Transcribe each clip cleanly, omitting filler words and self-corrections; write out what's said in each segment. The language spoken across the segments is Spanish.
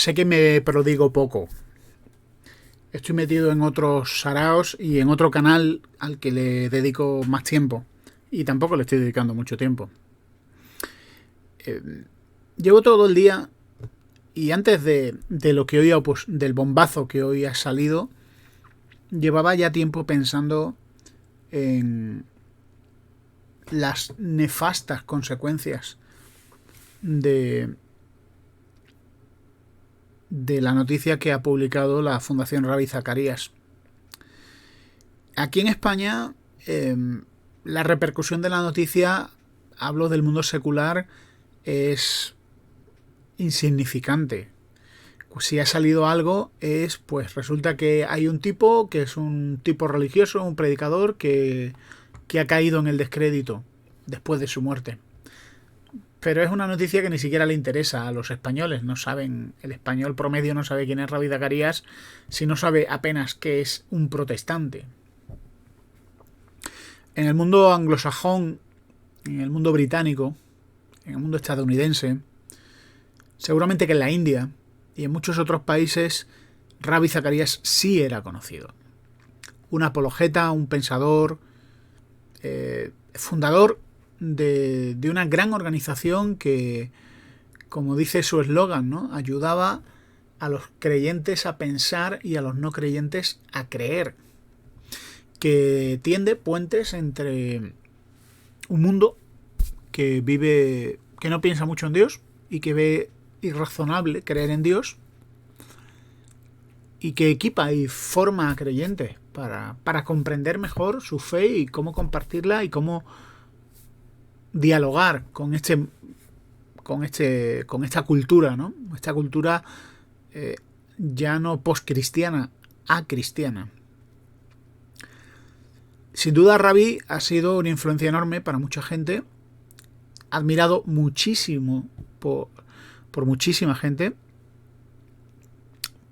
sé que me prodigo poco. Estoy metido en otros saraos y en otro canal al que le dedico más tiempo. Y tampoco le estoy dedicando mucho tiempo. Llevo todo el día y antes de lo que hoy pues, del bombazo que hoy ha salido, llevaba ya tiempo pensando en las nefastas consecuencias de la noticia que ha publicado la Fundación Ravi Zaccarías. Aquí en España, la repercusión de la noticia, hablo del mundo secular, es insignificante. Si ha salido algo, pues resulta que hay un tipo que es un tipo religioso, un predicador que ha caído en el descrédito después de su muerte. Pero es una noticia que ni siquiera le interesa a los españoles. No saben, el español promedio no sabe quién es Ravi Zaccarías si no sabe apenas que es un protestante. En el mundo anglosajón, en el mundo británico, en el mundo estadounidense, seguramente que en la India y en muchos otros países, Ravi Zaccarías sí era conocido. Un apologeta, un pensador, fundador de una gran organización que, como dice su eslogan, ¿no?, ayudaba a los creyentes a pensar y a los no creyentes a creer, que tiende puentes entre un mundo que vive, que no piensa mucho en Dios y que ve irrazonable creer en Dios, y que equipa y forma a creyentes para comprender mejor su fe y cómo compartirla y cómo dialogar con esta cultura, ¿no? Esta cultura ya no postcristiana, acristiana. Sin duda, Ravi ha sido una influencia enorme para mucha gente, admirado muchísimo por muchísima gente.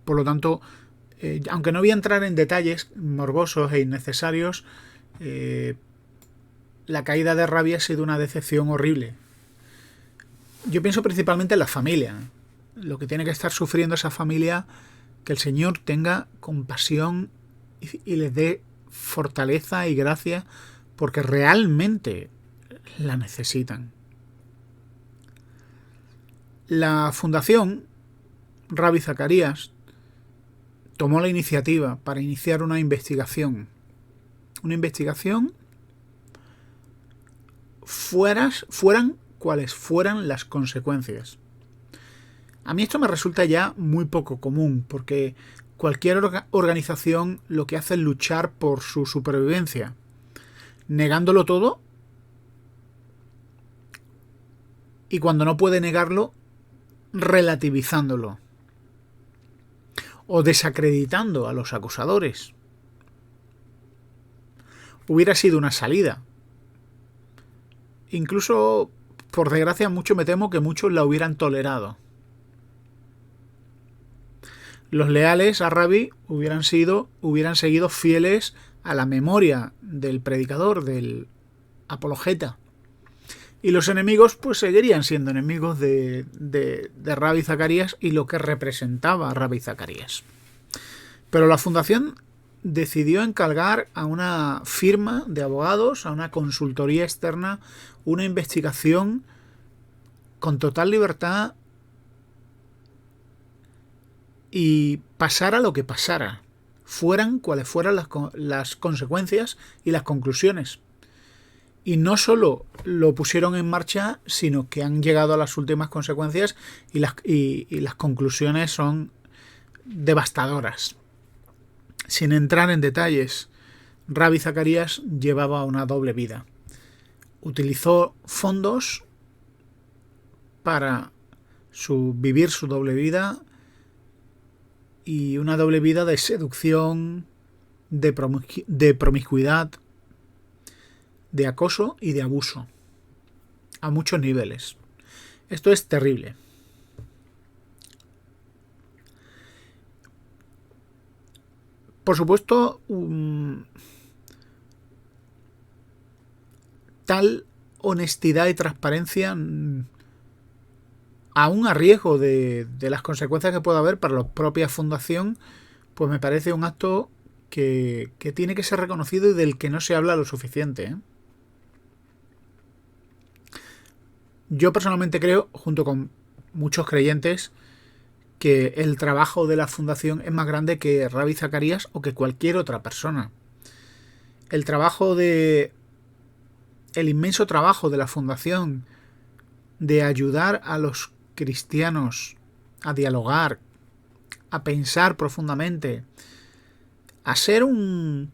Por lo tanto, aunque no voy a entrar en detalles morbosos e innecesarios, la caída de Ravi ha sido una decepción horrible. Yo pienso principalmente en la familia. Lo que tiene que estar sufriendo esa familia, que el Señor tenga compasión y les dé fortaleza y gracia, porque realmente la necesitan. La Fundación Ravi Zaccarías tomó la iniciativa para iniciar una investigación. Una investigación fueran cuales fueran las consecuencias. A mí esto me resulta ya muy poco común, porque cualquier organización lo que hace es luchar por su supervivencia, negándolo todo, y cuando no puede negarlo, relativizándolo o desacreditando a los acusadores. Hubiera sido una salida. Incluso, por desgracia, mucho me temo que muchos la hubieran tolerado. Los leales a Ravi hubieran seguido fieles a la memoria del predicador, del apologeta. Y los enemigos pues seguirían siendo enemigos de Ravi Zaccarías y lo que representaba a Ravi Zaccarías. Pero la fundación decidió encargar a una firma de abogados, a una consultoría externa, una investigación con total libertad y pasara lo que pasara, fueran cuales fueran las consecuencias y las conclusiones. Y no solo lo pusieron en marcha, sino que han llegado a las últimas consecuencias y las conclusiones son devastadoras. Sin entrar en detalles, Ravi Zaccarías llevaba una doble vida. Utilizó fondos para vivir su doble vida, y una doble vida de seducción, de promiscuidad, de acoso y de abuso a muchos niveles. Esto es terrible. Por supuesto, tal honestidad y transparencia aún a riesgo de las consecuencias que pueda haber para la propia fundación, pues me parece un acto que tiene que ser reconocido y del que no se habla lo suficiente, ¿eh? Yo personalmente creo, junto con muchos creyentes, que el trabajo de la fundación es más grande que Ravi Zacharias o que cualquier otra persona. El trabajo el inmenso trabajo de la fundación de ayudar a los cristianos a dialogar, a pensar profundamente, a ser un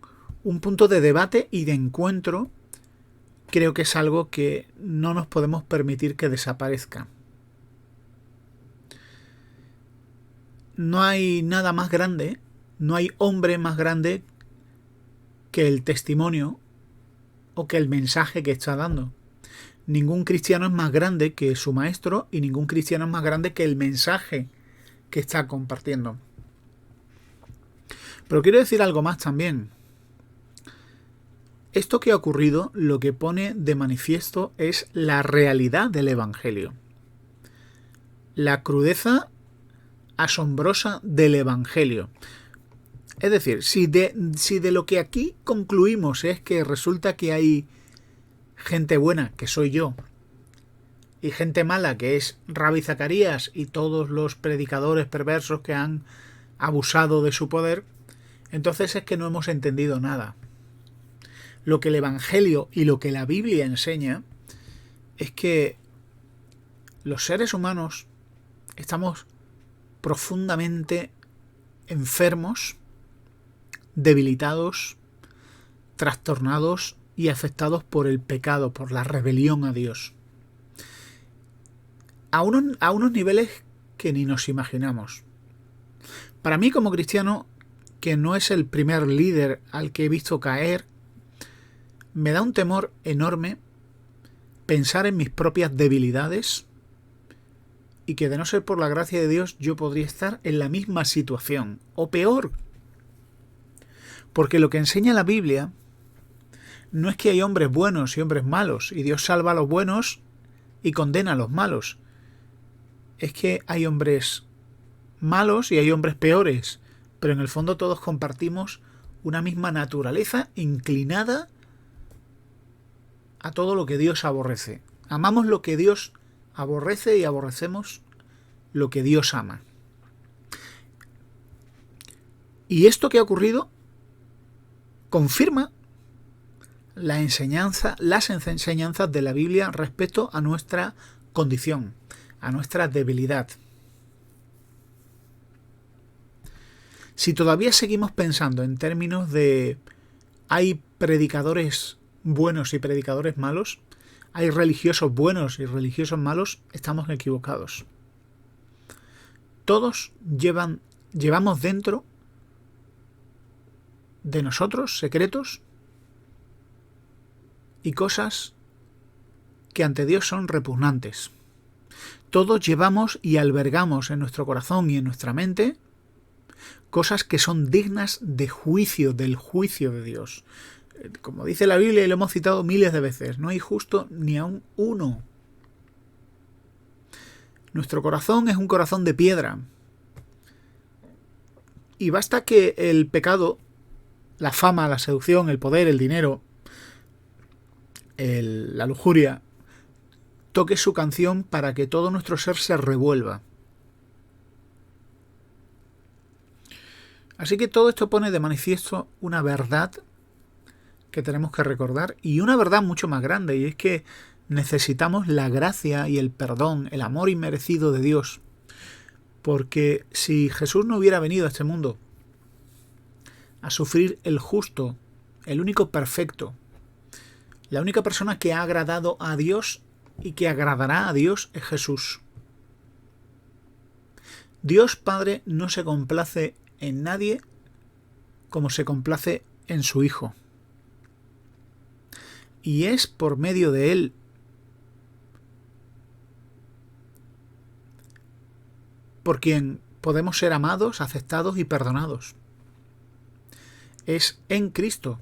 punto de debate y de encuentro, creo que es algo que no nos podemos permitir que desaparezca. No hay nada más grande, no hay hombre más grande que el testimonio o que el mensaje que está dando. Ningún cristiano es más grande que su maestro y ningún cristiano es más grande que el mensaje que está compartiendo. Pero quiero decir algo más también. Esto que ha ocurrido lo que pone de manifiesto es la realidad del Evangelio. La crudeza asombrosa del Evangelio. Es decir, si de lo que aquí concluimos es que resulta que hay gente buena, que soy yo, y gente mala, que es Ravi Zacharias y todos los predicadores perversos que han abusado de su poder, entonces es que no hemos entendido nada. Lo que el Evangelio y lo que la Biblia enseña es que los seres humanos estamos profundamente enfermos, debilitados, trastornados y afectados por el pecado, por la rebelión a Dios. A unos niveles que ni nos imaginamos. Para mí, como cristiano, que no es el primer líder al que he visto caer, me da un temor enorme pensar en mis propias debilidades y que, de no ser por la gracia de Dios, yo podría estar en la misma situación, o peor. Porque lo que enseña la Biblia no es que hay hombres buenos y hombres malos, y Dios salva a los buenos y condena a los malos. Es que hay hombres malos y hay hombres peores, pero en el fondo todos compartimos una misma naturaleza inclinada a todo lo que Dios aborrece. Amamos lo que Dios aborrece y aborrecemos lo que Dios ama. Y esto que ha ocurrido confirma las enseñanzas de la Biblia respecto a nuestra condición, a nuestra debilidad. Si todavía seguimos pensando en términos de hay predicadores buenos y predicadores malos, hay religiosos buenos y religiosos malos, estamos equivocados. Todos llevamos dentro de nosotros secretos y cosas que ante Dios son repugnantes. Todos llevamos y albergamos en nuestro corazón y en nuestra mente cosas que son dignas de juicio, del juicio de Dios. Como dice la Biblia y lo hemos citado miles de veces, no hay justo ni aun uno. Nuestro corazón es un corazón de piedra. Y basta que el pecado, la fama, la seducción, el poder, el dinero, la lujuria, toque su canción para que todo nuestro ser se revuelva. Así que todo esto pone de manifiesto una verdad que tenemos que recordar, y una verdad mucho más grande, y es que necesitamos la gracia y el perdón, el amor inmerecido de Dios. Porque si Jesús no hubiera venido a este mundo a sufrir el justo, el único perfecto, la única persona que ha agradado a Dios y que agradará a Dios es Jesús. Dios Padre no se complace en nadie como se complace en su Hijo. Y es por medio de Él por quien podemos ser amados, aceptados y perdonados. Es en Cristo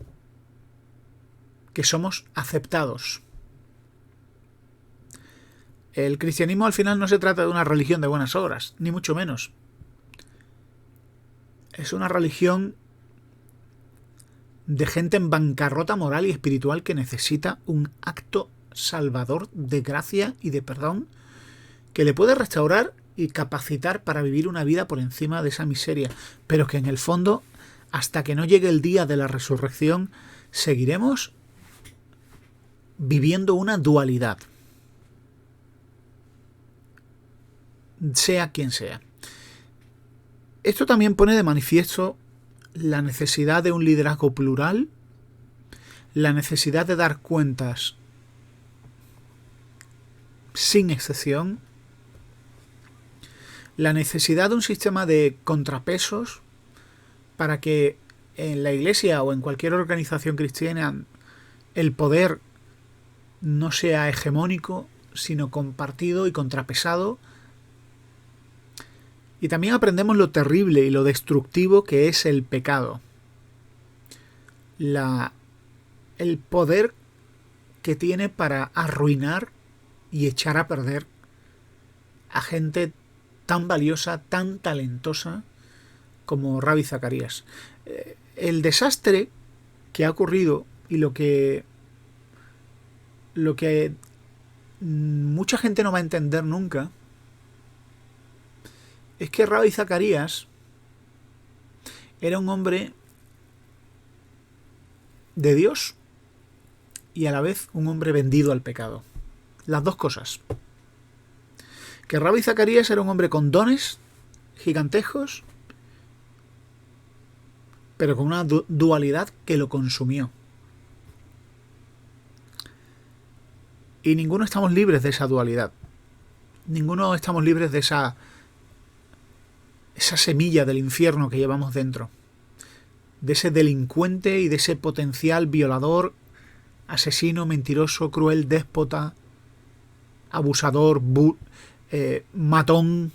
que somos aceptados. El cristianismo al final no se trata de una religión de buenas obras, ni mucho menos. Es una religión de gente en bancarrota moral y espiritual que necesita un acto salvador de gracia y de perdón que le puede restaurar y capacitar para vivir una vida por encima de esa miseria, pero que en el fondo, hasta que no llegue el día de la resurrección, seguiremos viviendo una dualidad, sea quien sea. Esto también pone de manifiesto la necesidad de un liderazgo plural, la necesidad de dar cuentas sin excepción, la necesidad de un sistema de contrapesos para que en la Iglesia o en cualquier organización cristiana el poder no sea hegemónico, sino compartido y contrapesado. Y también aprendemos lo terrible y lo destructivo que es el pecado. El poder que tiene para arruinar y echar a perder a gente tan valiosa, tan talentosa como Ravi Zacharias. El desastre que ha ocurrido y lo que mucha gente no va a entender nunca es que Ravi Zacharias era un hombre de Dios y a la vez un hombre vendido al pecado. Las dos cosas. Que Ravi Zacharias era un hombre con dones gigantescos, pero con una dualidad que lo consumió. Y ninguno estamos libres de esa dualidad. Ninguno estamos libres de esa semilla del infierno que llevamos dentro. De ese delincuente y de ese potencial violador, asesino, mentiroso, cruel, déspota, abusador, matón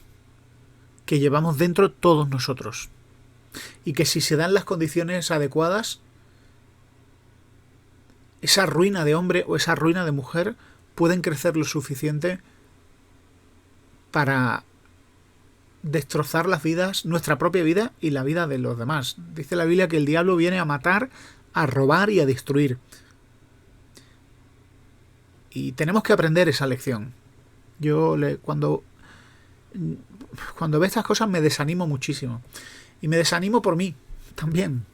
que llevamos dentro todos nosotros. Y que si se dan las condiciones adecuadas, esa ruina de hombre o esa ruina de mujer pueden crecer lo suficiente para destrozar las vidas, nuestra propia vida y la vida de los demás. Dice la Biblia que el diablo viene a matar, a robar y a destruir. Y tenemos que aprender esa lección. Yo cuando veo estas cosas me desanimo muchísimo. Y me desanimo por mí también.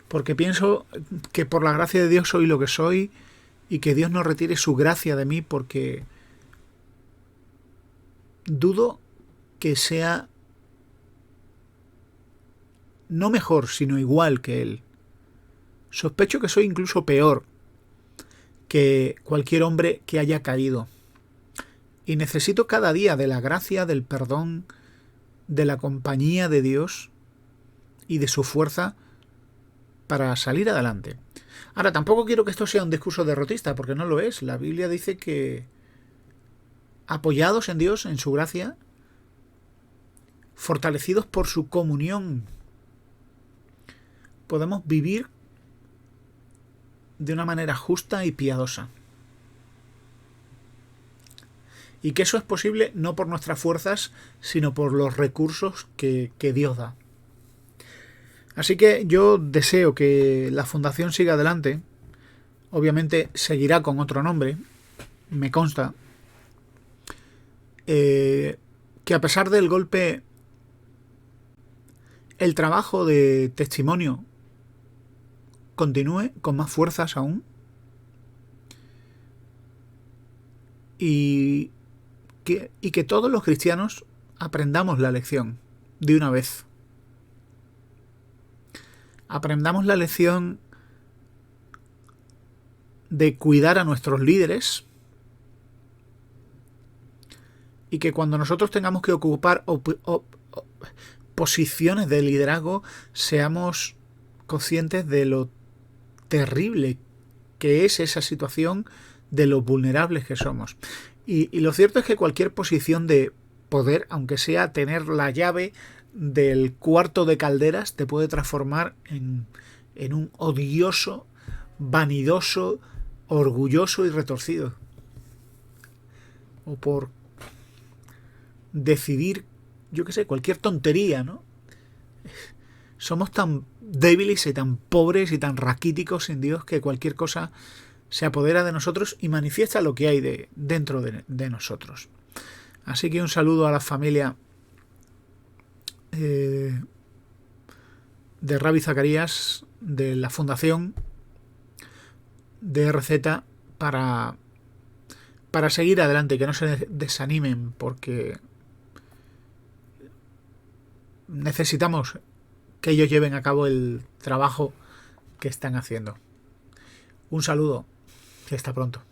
Porque pienso que por la gracia de Dios soy lo que soy y que Dios no retire su gracia de mí, porque dudo que sea no mejor, sino igual que Él. Sospecho que soy incluso peor que cualquier hombre que haya caído. Y necesito cada día de la gracia, del perdón, de la compañía de Dios y de su fuerza para salir adelante. Ahora, tampoco quiero que esto sea un discurso derrotista, porque no lo es. La Biblia dice que apoyados en Dios, en su gracia, fortalecidos por su comunión, podemos vivir de una manera justa y piadosa. Y que eso es posible no por nuestras fuerzas, sino por los recursos que Dios da. Así que yo deseo que la fundación siga adelante. Obviamente seguirá con otro nombre, me consta. Que a pesar del golpe, el trabajo de testimonio continúe con más fuerzas aún. Y que todos los cristianos aprendamos la lección de una vez. Aprendamos la lección de cuidar a nuestros líderes y que cuando nosotros tengamos que ocupar posiciones de liderazgo seamos conscientes de lo terrible que es esa situación, de lo vulnerables que somos. Y lo cierto es que cualquier posición de poder, aunque sea tener la llave del cuarto de calderas, te puede transformar en un odioso, vanidoso, orgulloso y retorcido. o por decidir, yo qué sé, cualquier tontería, ¿no? Somos tan débiles y tan pobres y tan raquíticos sin Dios que cualquier cosa se apodera de nosotros y manifiesta lo que hay dentro de nosotros. Así que un saludo a la familia de Ravi Zacarías, de la Fundación de RZ, para seguir adelante, que no se desanimen, porque necesitamos que ellos lleven a cabo el trabajo que están haciendo. Un saludo y hasta pronto.